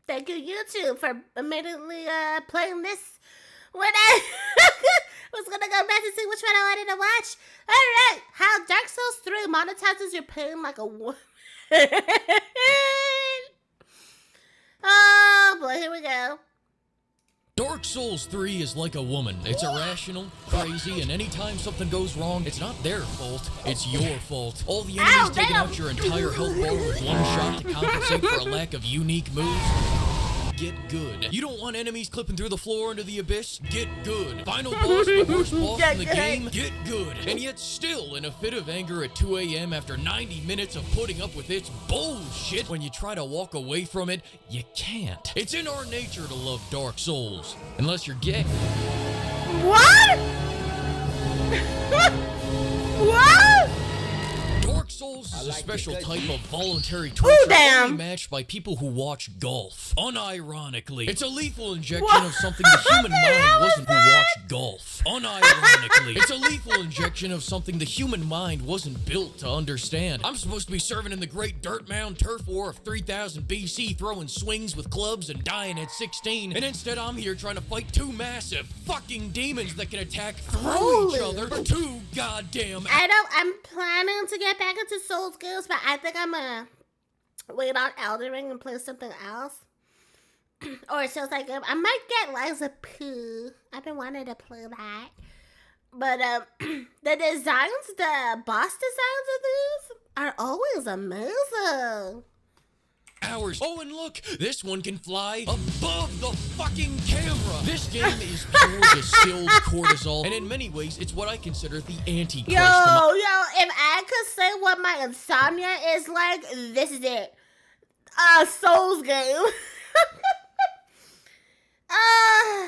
Thank you, YouTube, for immediately playing this when I was gonna go back to see which one I wanted to watch. Alright, how Dark Souls 3 monetizes your pain like a woman. Oh boy, here we go. Dark Souls 3 is like a woman. It's irrational, crazy, and anytime something goes wrong, it's not their fault, it's your fault. All the enemies taking out your entire health bar with one shot to compensate for a lack of unique moves. Get good. You don't want enemies clipping through the floor into the abyss? Get good. Final boss, the worst boss in the game? Get good. And yet still in a fit of anger at 2 a.m. after 90 minutes of putting up with its bullshit, when you try to walk away from it, you can't. It's in our nature to love Dark Souls. Unless you're gay. What? What? Dark Souls is a special type of voluntary torture only matched by people who watch golf. Unironically, it's a lethal injection of something the human mind wasn't who watched golf. Unironically, it's a lethal injection of something the human mind wasn't built to understand. I'm supposed to be serving in the great dirt mound turf war of 3000 BC, throwing swings with clubs and dying at 16, and instead I'm here trying to fight two massive fucking demons that can attack through each other for two goddamn. I'm planning to get back into Souls games, but I think I'm gonna wait on Elden Ring and play something else. Or Souls like game. I might get Liza P. I've been wanting to play that. But the designs, the boss designs of these are always amazing. Hours. Oh, and look, this one can fly above the fucking camera. This game is pure distilled cortisol, and in many ways, it's what I consider the Antichrist. Yo, if I could say what my insomnia is like, this is it. Souls game.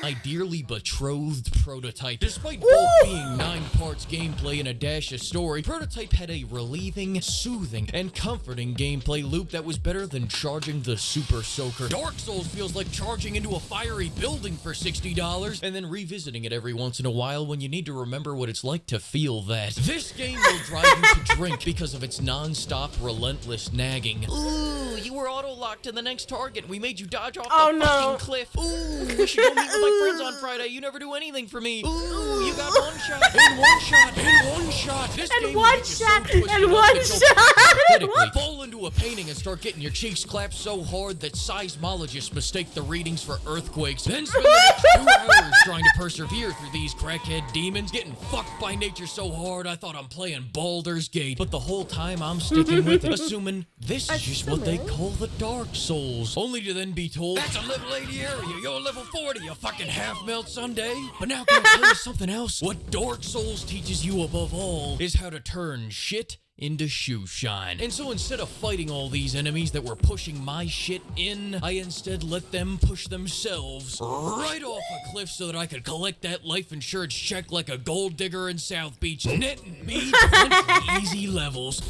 My dearly betrothed Prototype. Despite both being 9 parts gameplay and a dash of story, Prototype had a relieving, soothing, and comforting gameplay loop that was better than charging the Super Soaker. Dark Souls feels like charging into a fiery building for $60 and then revisiting it every once in a while when you need to remember what it's like to feel that. This game will drive you to drink because of its non-stop, relentless nagging. Ooh, you were auto-locked to the next target. We made you dodge off the fucking cliff. Ooh, we should go meet with my friends on Friday. You never do anything for me. Ooh, you got one shot, and one shot, and one shot. This and game one shot, and one shot. Fall into a painting and start getting your cheeks clapped so hard that seismologists mistake the readings for earthquakes. Then spend the next 2 hours trying to persevere through these crackhead demons, getting fucked by nature so hard I thought I'm playing Baldur's Gate. But the whole time I'm sticking with it, assuming this is just what they call the Dark Souls. Only to then be told, that's a level 80 area, you're level 40, you fucking half-melt Sunday. But now can I tell you something else? What Dark Souls teaches you above all is how to turn shit into shoe shine. And so instead of fighting all these enemies that were pushing my shit in, I instead let them push themselves right off a cliff so that I could collect that life insurance check like a gold digger in South Beach, netting me 20 easy levels.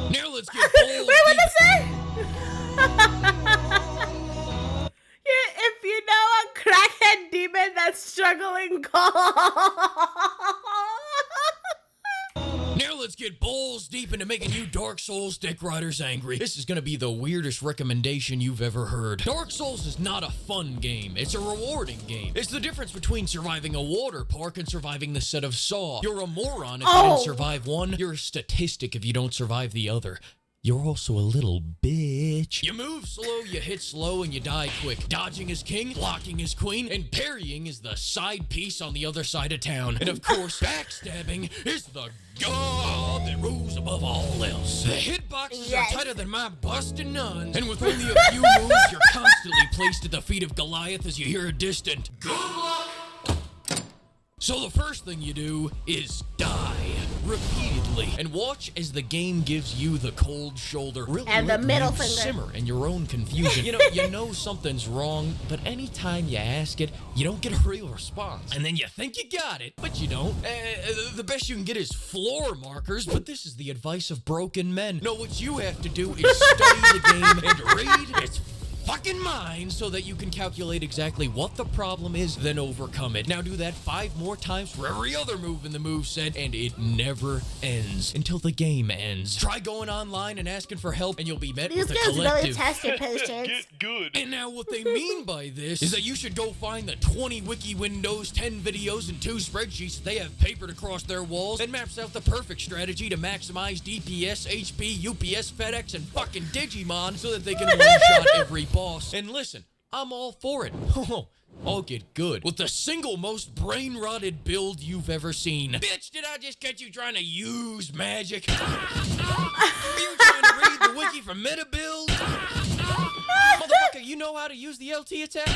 Now let's get bold. Wait, what did I say? If you know a crackhead demon that's struggling, Now let's get balls deep into making you Dark Souls dick riders angry. This is gonna be the weirdest recommendation you've ever heard. Dark Souls is not a fun game. It's a rewarding game. It's the difference between surviving a water park and surviving the set of Saw. You're a moron if you don't survive one. You're a statistic if you don't survive the other. You're also a little bitch. You move slow, you hit slow, and you die quick. Dodging is king, blocking is queen, and parrying is the side piece on the other side of town. And of course, backstabbing is the god that rules above all else. The hitboxes are tighter than my busted nuns, and with only a few moves, you're constantly placed at the feet of Goliath as you hear a distant good luck. So the first thing you do is die repeatedly and watch as the game gives you the cold shoulder. Really and the middle finger. Simmer in your own confusion. You know something's wrong, but anytime you ask it, you don't get a real response. And then you think you got it, but you don't. The best you can get is floor markers, but this is the advice of broken men. No, what you have to do is study the game and read its fucking mind so that you can calculate exactly what the problem is, then overcome it. Now do that 5 more times for every other move in the moveset, and it never ends until the game ends. Try going online and asking for help, and you'll be met with a These guys really collective. test your patience. Get good. And now what they mean by this is that you should go find the 20 wiki windows, 10 videos, and 2 spreadsheets that they have papered across their walls and maps out the perfect strategy to maximize DPS, HP, UPS, FedEx, and fucking Digimon so that they can one-shot every boss. And listen, I'm all for it. I'll get good with the single most brain-rotted build you've ever seen. Bitch, did I just catch you trying to use magic? Are you trying to read the wiki for meta build? Motherfucker, you know how to use the LT attack?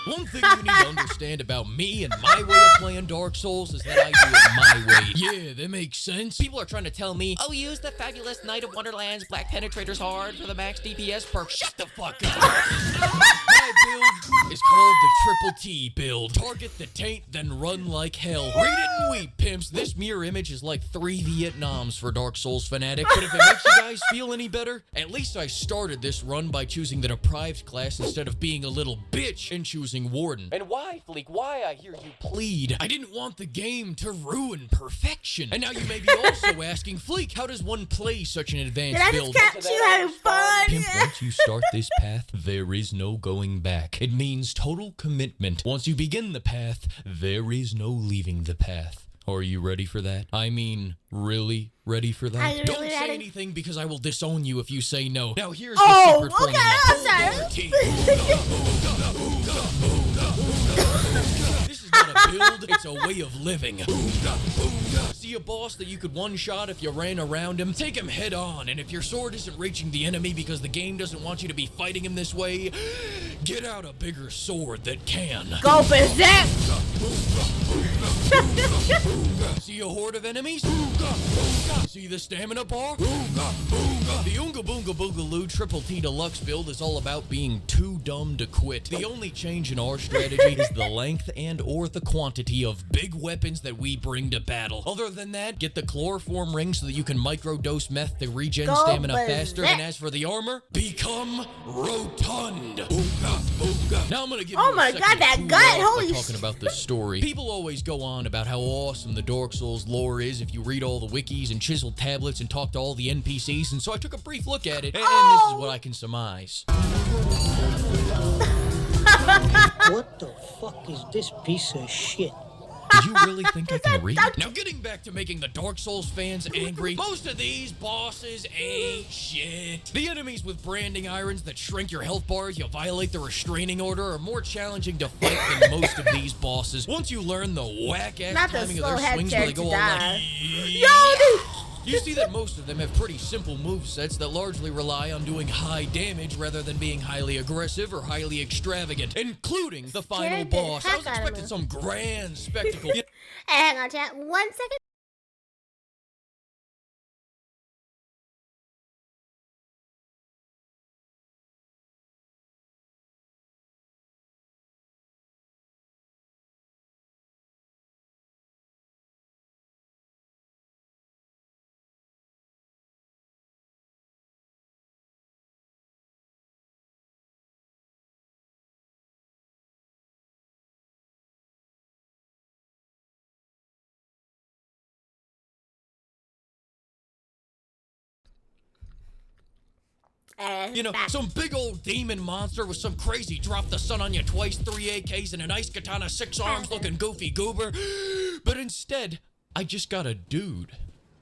One thing you need to understand about me and my way of playing Dark Souls is that I do it my way. Yeah, that makes sense. People are trying to tell me, oh, use the fabulous Knight of Wonderland's Black Penetrator's Hard for the max DPS perk. Shut the fuck up. My build is called the Triple T build. Target the taint, then run like hell. Read it and weep, pimps. This mirror image is like 3 Vietnams for Dark Souls fanatic. But if it makes you guys feel any better, at least I started this run by choosing the deprived class instead of being a little bitch and choosing Warden. And why, Fleek? Why, I hear you plead? I didn't want the game to ruin perfection. And now you may be also asking, Fleek, how does one play such an advanced build? Did I just catch you having fun? Pimp, once you start this path, there is no going back. It means total commitment. Once you begin the path, there is no leaving the path. Are you ready for that? I mean, really ready for that? Are you Don't really say ready? anything because I will disown you if you say no. Now here's Oh, the secret okay, This is not a build, it's a way of living. See a boss that you could one-shot if you ran around him? Take him head on, and if your sword isn't reaching the enemy because the game doesn't want you to be fighting him this way, get out a bigger sword that can. Go berserk! See a horde of enemies? See the stamina bar? The Oonga Boonga Boogaloo Triple T Deluxe build is all about being too dumb to quit. The only change in our strategy is the length and or the quantity of big weapons that we bring to battle. Other than that, get the chloroform ring so that you can microdose meth to regen Go stamina berserk. faster. And as for the armor, become rotund. Now I'm gonna give Oh you my a second God, to that cool gut, off by holy talking about this story. People always go on about how awesome the Dark Souls lore is if you read all the wikis and chiseled tablets and talk to all the NPCs, and so I took a brief look at it, and this is what I can surmise. What the fuck is this piece of shit? Did you really think I can read? Now getting back to making the Dark Souls fans angry, most of these bosses ain't shit. The enemies with branding irons that shrink your health bar if you violate the restraining order are more challenging to fight than most of these bosses. Once you learn the whack-ass Not the timing of slow their head swings where they to go all die. like... Yo, You see that most of them have pretty simple movesets that largely rely on doing high damage rather than being highly aggressive or highly extravagant, including the final Scared the boss. I was heck out of expecting me. some grand spectacle. Hey, hang on, chat. 1 second. You know, some big old demon monster with some crazy drop the sun on you twice, 3 AKs, and an ice katana, 6 arms looking goofy goober. But instead, I just got a dude.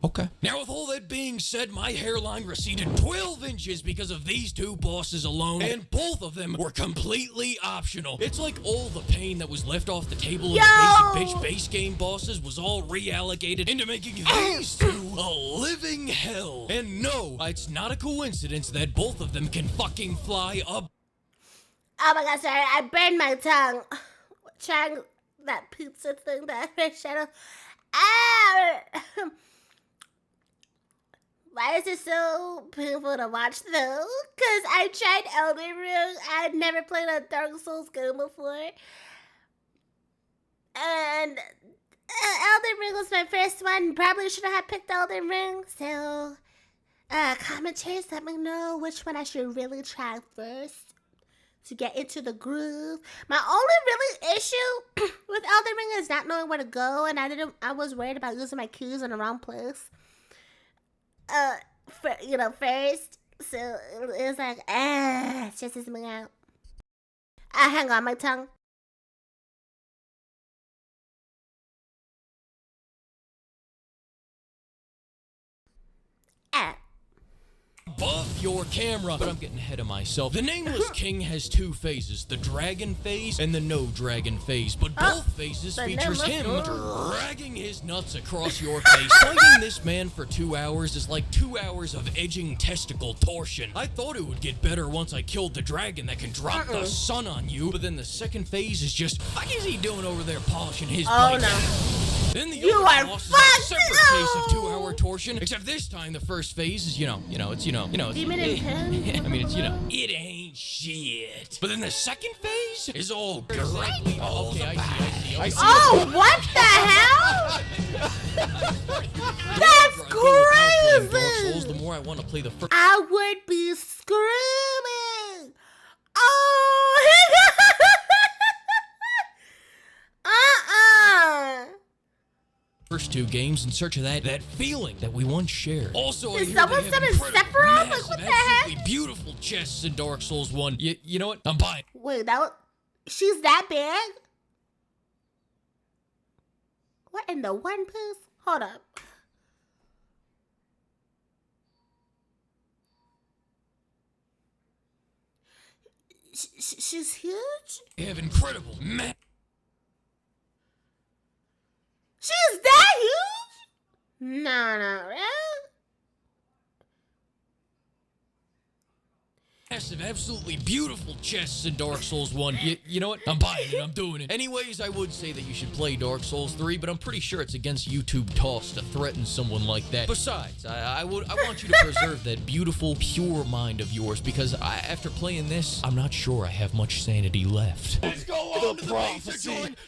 Okay. Now, with all that being said, my hairline receded 12 inches because of these 2 bosses alone, and both of them were completely optional. It's like all the pain that was left off the table in the basic bitch base game bosses was all reallocated into making these 2 a living hell. And no, it's not a coincidence that both of them can fucking fly up. Oh my God, sorry. I burned my tongue. Trying that pizza thing, that shadow. Ah! Why is it so painful to watch though? Because I tried Elden Ring. I'd never played a Dark Souls game before. And Elden Ring was my first one. Probably should have picked Elden Ring. So, commentators, let me know which one I should really try first. to get into the groove. My only really issue with Elden Ring is not knowing where to go, and I was worried about using my keys in the wrong place. First, so it was like, it stresses me out. Hang on, my tongue. Above your camera, but I'm getting ahead of myself. The Nameless King has two phases, the dragon phase and the no dragon phase, but both phases features him dragging his nuts across your face. Fighting this man for 2 hours is like 2 hours of edging testicle torsion. I thought it would get better once I killed the dragon that can drop the sun on you, but then the second phase is just, what is he doing over there polishing his bike? No. Then the other boss is a separate phase of 2-hour torsion, except this time the first phase is, it's Demon and Pen? I mean, it ain't shit. But then the second phase is all directly I see. Oh, what the hell? That's crazy. Dark Souls, the more I want to play the first. I would be screaming. Oh. First two games in search of that feeling that we once shared. Also, Is someone summoned Sephiroth? Like, what the heck? Absolutely beautiful chests in Dark Souls 1. You know what? I'm buying. Wait, she's that big? What in the One Piece? Hold up. She's huge? They have incredible She's that huge? No, really? massive, absolutely beautiful chests in Dark Souls 1. You know what? I'm buying it. I'm doing it. Anyways, I would say that you should play Dark Souls 3, but I'm pretty sure it's against YouTube toss to threaten someone like that. Besides, I want you to preserve that beautiful, pure mind of yours, because after playing this, I'm not sure I have much sanity left. Let's go on to the pizza joint.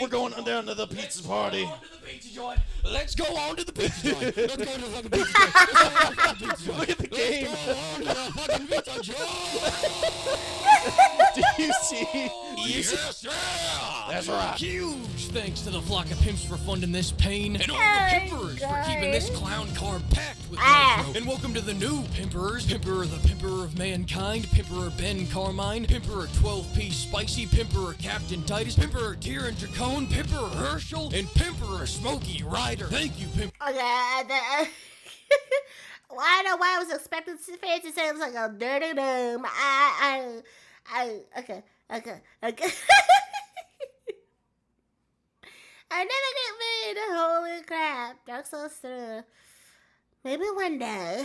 We're going down to the pizza party. Let's go on to the pizza joint. Let's go to the fucking pizza joint. Look at the game. Let's go on to the fucking pizza joint. Do you see? Yes, yeah. That's right. Huge thanks to the flock of pimps for funding this pain, and all the pimperers for keeping this clown car packed with nitro. And welcome to the new pimperers: Pimperer the Pimperer of Mankind, Pimperer Ben Carmine, Pimperer 12-piece Spicy, Pimperer Captain Titus, Pimperer Tyrion Dracone, Pimperer Herschel, and Pimperer Smokey Ryder. Thank you, Pimp. Okay, well, I don't know why I was expecting to say it was like a dirty name. Okay. I never get made. Holy crap. Dark Souls 3. Maybe one day.